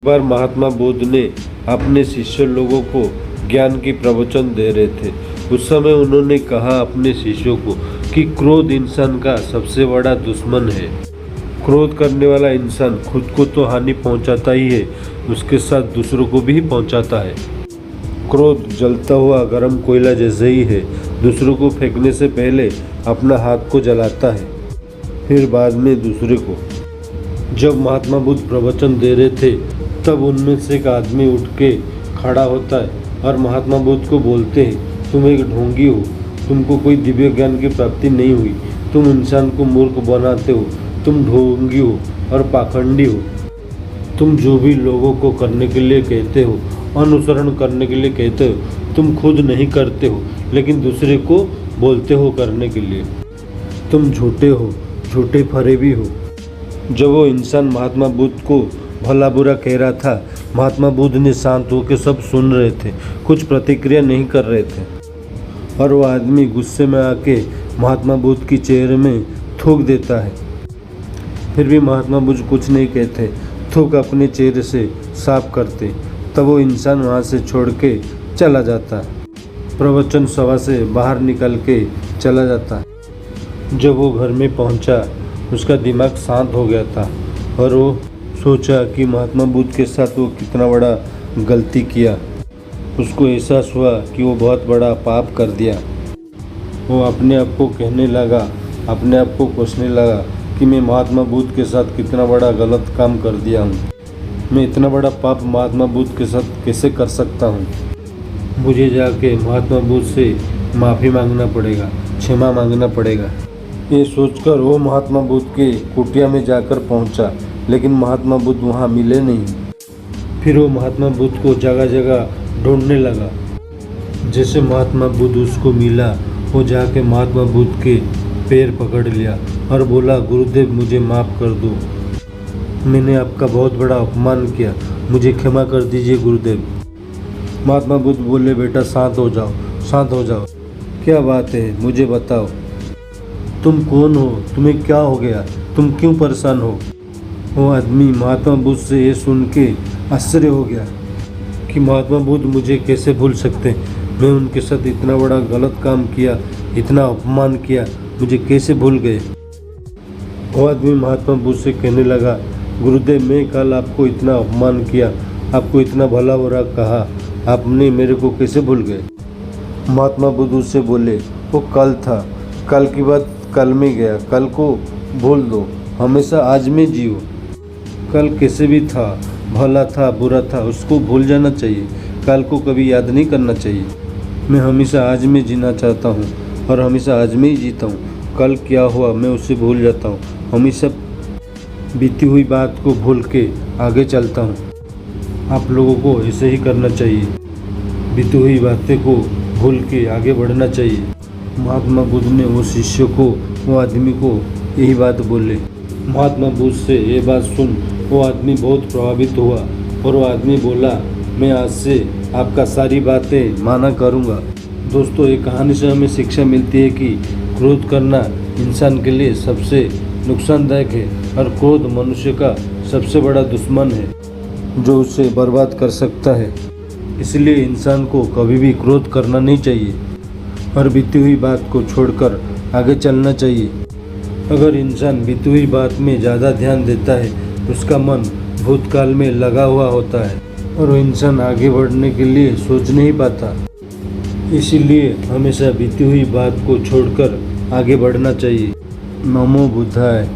बार महात्मा बुद्ध ने अपने शिष्य लोगों को ज्ञान की प्रवचन दे रहे थे। उस समय उन्होंने कहा अपने शिष्यों को कि क्रोध इंसान का सबसे बड़ा दुश्मन है। क्रोध करने वाला इंसान खुद को तो हानि पहुंचाता ही है, उसके साथ दूसरों को भी पहुंचाता है। क्रोध जलता हुआ गर्म कोयला जैसे ही है, दूसरों को फेंकने से पहले अपना हाथ को जलाता है, फिर बाद में दूसरे को। जब महात्मा बुद्ध प्रवचन दे रहे थे तब उनमें से एक आदमी उठ के खड़ा होता है और महात्मा बुद्ध को बोलते हैं, तुम एक ढोंगी हो, तुमको कोई दिव्य ज्ञान की प्राप्ति नहीं हुई, तुम इंसान को मूर्ख बनाते हो, तुम ढोंगी हो और पाखंडी हो। तुम जो भी लोगों को करने के लिए कहते हो, अनुसरण करने के लिए कहते हो, तुम खुद नहीं करते हो लेकिन दूसरे को बोलते हो करने के लिए। तुम झूठे हो, झूठे फरेबी हो। जब वो इंसान महात्मा बुद्ध को भला बुरा कह रहा था, महात्मा बुद्ध ने शांत होकर सब सुन रहे थे, कुछ प्रतिक्रिया नहीं कर रहे थे। और वो आदमी गुस्से में आके महात्मा बुद्ध की चेहरे में थूक देता है। फिर भी महात्मा बुद्ध कुछ नहीं कहते, थूक अपने चेहरे से साफ करते। तब वो इंसान वहाँ से छोड़ के चला जाता, प्रवचन सभा से बाहर निकल के चला जाता। जब वो घर में पहुँचा, उसका दिमाग शांत हो गया था और वो सोचा कि महात्मा बुद्ध के साथ वो कितना बड़ा गलती किया। उसको एहसास हुआ कि वो बहुत बड़ा पाप कर दिया। वो अपने आप को कहने लगा, अपने आप को कोसने लगा कि मैं महात्मा बुद्ध के साथ कितना बड़ा गलत काम कर दिया हूँ। मैं इतना बड़ा पाप महात्मा बुद्ध के साथ कैसे कर सकता हूँ। मुझे जाके महात्मा बुद्ध से माफ़ी मांगना पड़ेगा, क्षमा मांगना पड़ेगा। ये सोचकर वो महात्मा बुद्ध के कुटिया में जाकर पहुंचा, लेकिन महात्मा बुद्ध वहाँ मिले नहीं। फिर वो महात्मा बुद्ध को जगह जगह ढूंढने लगा। जैसे महात्मा बुद्ध उसको मिला, वो जाके महात्मा बुद्ध के पैर पकड़ लिया और बोला, गुरुदेव मुझे माफ़ कर दो, मैंने आपका बहुत बड़ा अपमान किया, मुझे क्षमा कर दीजिए गुरुदेव। महात्मा बुद्ध बोले, बेटा शांत हो जाओ, शांत हो जाओ। क्या बात है, मुझे बताओ, तुम कौन हो, तुम्हें क्या हो गया, तुम क्यों परेशान हो। वो आदमी महात्मा बुद्ध से ये सुन के आश्चर्य हो गया कि महात्मा बुद्ध मुझे कैसे भूल सकते, मैं उनके साथ इतना बड़ा गलत काम किया, इतना अपमान किया, मुझे कैसे भूल गए। वो आदमी महात्मा बुद्ध से कहने लगा, गुरुदेव मैं कल आपको इतना अपमान किया, आपको इतना भला बुरा कहा, आपने मेरे को कैसे भूल गए। महात्मा बुद्ध उससे बोले, वो कल था, कल की बात कल में गया, कल को भूल दो, हमेशा आज में जियो। कल कैसे भी था, भला था बुरा था, उसको भूल जाना चाहिए, कल को कभी याद नहीं करना चाहिए। मैं हमेशा आज में जीना चाहता हूँ और हमेशा आज में ही जीता हूँ। कल क्या हुआ मैं उससे भूल जाता हूँ, हमेशा बीती हुई बात को भूल के आगे चलता हूँ। आप लोगों को ऐसे ही करना चाहिए, बीती हुई बातें को भूल के आगे बढ़ना चाहिए। महात्मा बुद्ध ने वो शिष्य को, वो आदमी को यही बात बोले। महात्मा बुद्ध से ये बात सुन वो आदमी बहुत प्रभावित हुआ और वो आदमी बोला, मैं आज से आपका सारी बातें माना करूँगा। दोस्तों, ये कहानी से हमें शिक्षा मिलती है कि क्रोध करना इंसान के लिए सबसे नुकसानदायक है और क्रोध मनुष्य का सबसे बड़ा दुश्मन है जो उसे बर्बाद कर सकता है। इसलिए इंसान को कभी भी क्रोध करना नहीं चाहिए और बीती हुई बात को छोड़कर आगे चलना चाहिए। अगर इंसान बीती हुई बात में ज़्यादा ध्यान देता है, उसका मन भूतकाल में लगा हुआ होता है और वो इंसान आगे बढ़ने के लिए सोच नहीं पाता। इसीलिए हमेशा बीती हुई बात को छोड़कर आगे बढ़ना चाहिए। नमो बुद्धाय।